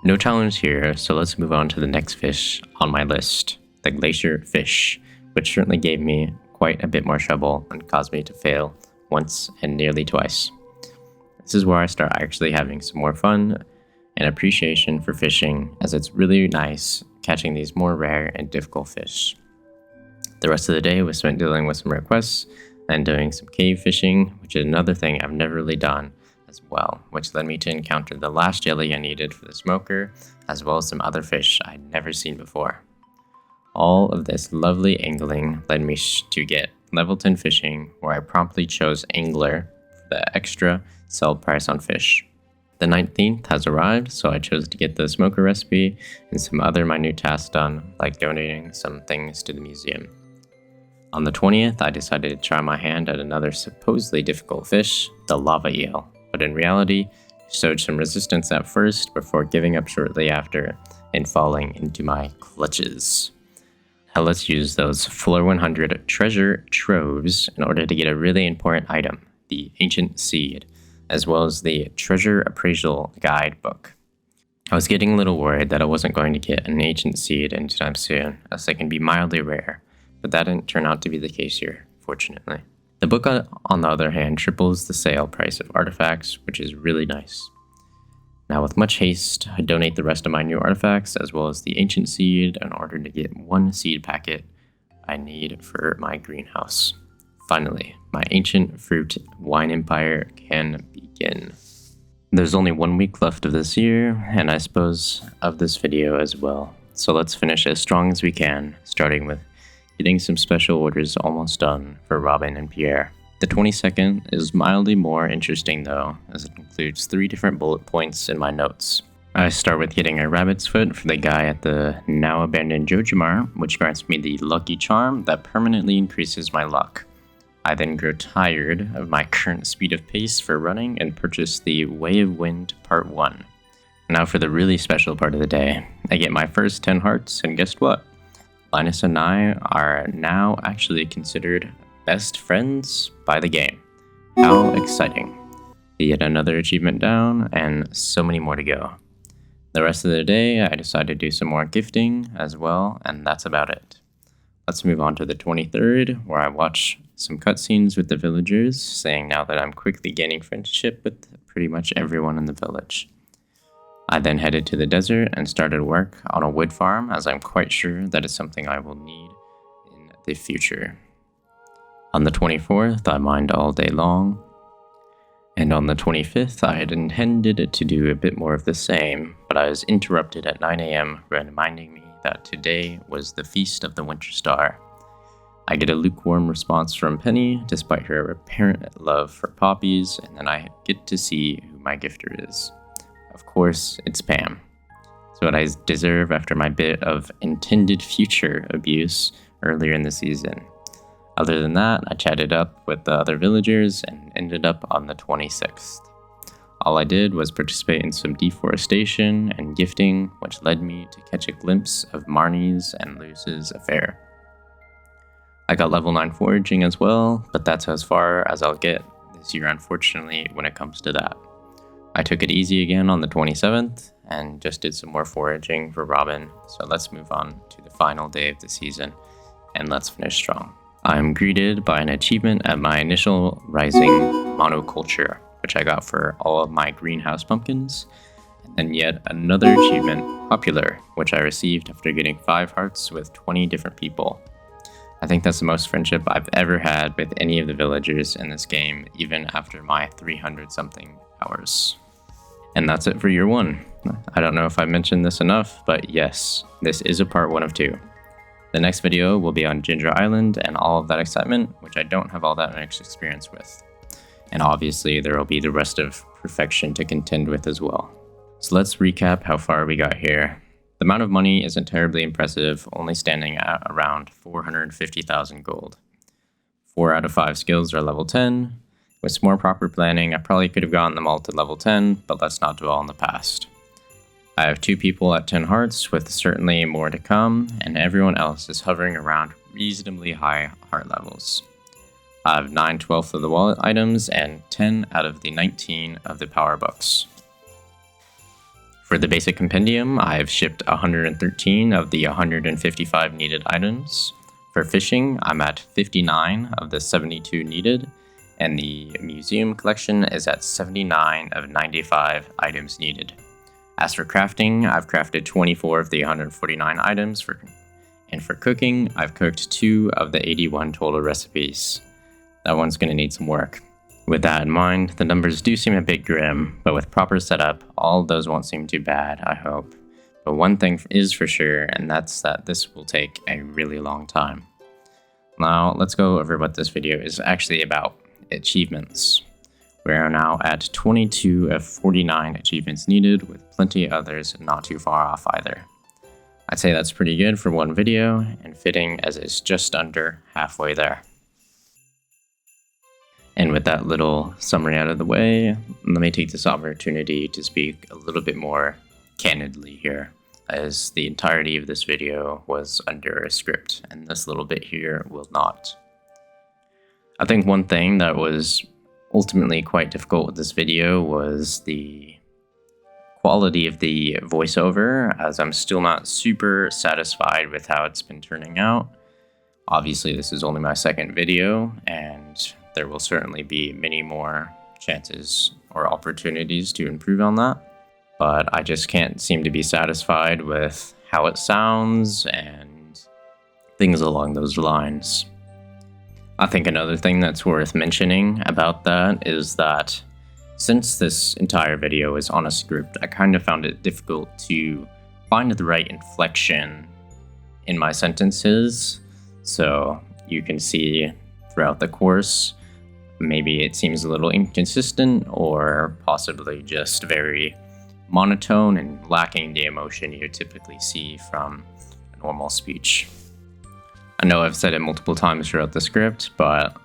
No challenge here, so let's move on to the next fish on my list, the glacier fish, which certainly gave me quite a bit more trouble and caused me to fail once and nearly twice. This is where I start actually having some more fun and appreciation for fishing, as it's really nice catching these more rare and difficult fish. The rest of the day was spent dealing with some requests and doing some cave fishing, which is another thing I've never really done as well, which led me to encounter the last jelly I needed for the smoker, as well as some other fish I'd never seen before. All of this lovely angling led me to get level 10 fishing, where I promptly chose angler for the extra sell price on fish. The 19th has arrived, so I chose to get the smoker recipe and some other minute tasks done, like donating some things to the museum. On the 20th, I decided to try my hand at another supposedly difficult fish, the lava eel, but in reality, showed some resistance at first before giving up shortly after and falling into my clutches. Now let's use those floor 100 treasure troves in order to get a really important item, the ancient seed, as well as the treasure appraisal guidebook. I was getting a little worried that I wasn't going to get an ancient seed anytime soon, as they can be mildly rare, but that didn't turn out to be the case here, fortunately. The book, on the other hand, triples the sale price of artifacts, which is really nice. Now, with much haste, I donate the rest of my new artifacts, as well as the ancient seed, in order to get one seed packet I need for my greenhouse. Finally, my ancient fruit wine empire can begin. There's only 1 week left of this year, and I suppose of this video as well. So let's finish as strong as we can, starting with getting some special orders almost done for Robin and Pierre. The 22nd is mildly more interesting though, as it includes 3 different bullet points in my notes. I start with getting a rabbit's foot for the guy at the now abandoned Jojimar, which grants me the lucky charm that permanently increases my luck. I then grow tired of my current speed of pace for running and purchase the Way of Wind Part 1. Now for the really special part of the day. I get my first 10 hearts, and guess what? Linus and I are now actually considered best friends by the game. How exciting. Yet another achievement down, and so many more to go. The rest of the day, I decided to do some more gifting as well, and that's about it. Let's move on to the 23rd, where I watch some cutscenes with the villagers, saying now that I'm quickly gaining friendship with pretty much everyone in the village. I then headed to the desert and started work on a wood farm, as I'm quite sure that is something I will need in the future. On the 24th, I mined all day long, and on the 25th, I had intended to do a bit more of the same, but I was interrupted at 9 AM, reminding me that today was the Feast of the Winter Star. I get a lukewarm response from Penny, despite her apparent love for poppies, and then I get to see who my gifter is. Of course, it's Pam. It's what I deserve after my bit of intended future abuse earlier in the season. Other than that, I chatted up with the other villagers and ended up on the 26th. All I did was participate in some deforestation and gifting, which led me to catch a glimpse of Marnie's and Luz's affair. I got level 9 foraging as well, but that's as far as I'll get this year, unfortunately, when it comes to that. I took it easy again on the 27th and just did some more foraging for Robin, so let's move on to the final day of the season, and let's finish strong. I'm greeted by an achievement at my initial rising monoculture, which I got for all of my greenhouse pumpkins, and then yet another achievement, popular, which I received after getting 5 hearts with 20 different people. I think that's the most friendship I've ever had with any of the villagers in this game, even after my 300-something hours. And that's it for year 1. I don't know if I mentioned this enough, but yes, this is a part 1 of 2. The next video will be on Ginger Island and all of that excitement, which I don't have all that much experience with. And obviously there will be the rest of Perfection to contend with as well. So let's recap how far we got here. The amount of money isn't terribly impressive, only standing at around 450,000 gold. 4 out of 5 skills are level 10. With some more proper planning, I probably could have gotten them all to level 10, but let's not dwell on the past. I have 2 people at 10 hearts, with certainly more to come, and everyone else is hovering around reasonably high heart levels. I have 9 12th of the wallet items and 10 out of the 19 of the power books. For the basic compendium, I have shipped 113 of the 155 needed items. For fishing, I'm at 59 of the 72 needed, and the museum collection is at 79 of 95 items needed. As for crafting, I've crafted 24 of the 149 items, and for cooking, I've cooked 2 of the 81 total recipes. That one's going to need some work. With that in mind, the numbers do seem a bit grim, but with proper setup, all of those won't seem too bad, I hope. But one thing is for sure, and that's that this will take a really long time. Now, let's go over what this video is actually about. Achievements. We are now at 22 of 49 achievements needed, with plenty others not too far off either. I'd say that's pretty good for one video, and fitting as it's just under halfway there. And with that little summary out of the way, let me take this opportunity to speak a little bit more candidly here, as the entirety of this video was under a script, and this little bit here will not. I think one thing that was ultimately quite difficult with this video was the quality of the voiceover, as I'm still not super satisfied with how it's been turning out. Obviously, this is only my second video, and there will certainly be many more chances or opportunities to improve on that. But I just can't seem to be satisfied with how it sounds and things along those lines. I think another thing that's worth mentioning about that is that since this entire video is on a script, I kind of found it difficult to find the right inflection in my sentences. So you can see throughout the course, maybe it seems a little inconsistent or possibly just very monotone and lacking the emotion you typically see from a normal speech. I know I've said it multiple times throughout the script, but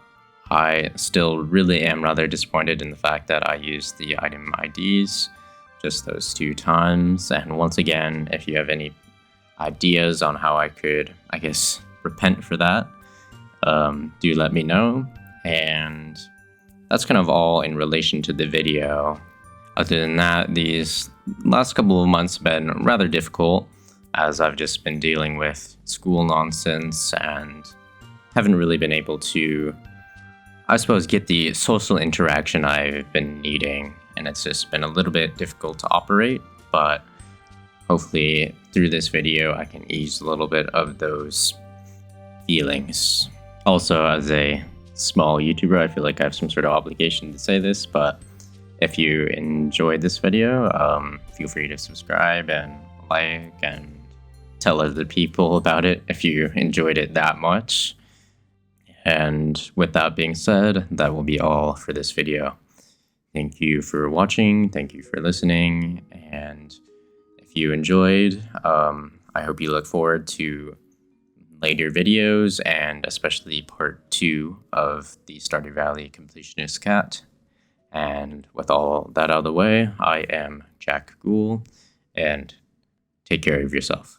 I still really am rather disappointed in the fact that I used the item IDs just those 2 times. And once again, if you have any ideas on how I could, I guess, repent for that, do let me know. And that's kind of all in relation to the video. Other than that, these last couple of months have been rather difficult as I've just been dealing with school nonsense and haven't really been able to, I suppose, get the social interaction I've been needing. And it's just been a little bit difficult to operate, but hopefully through this video I can ease a little bit of those feelings. Also, as a small YouTuber, I feel like I have some sort of obligation to say this, but if you enjoyed this video, feel free to subscribe and like and tell other people about it if you enjoyed it that much. And with that being said, that will be all for this video. Thank you for watching, thank you for listening, and if you enjoyed, I hope you look forward to later videos, and especially part 2 of the Stardew Valley Completionist cat. And with all that out of the way, I am Guhl, and take care of yourself.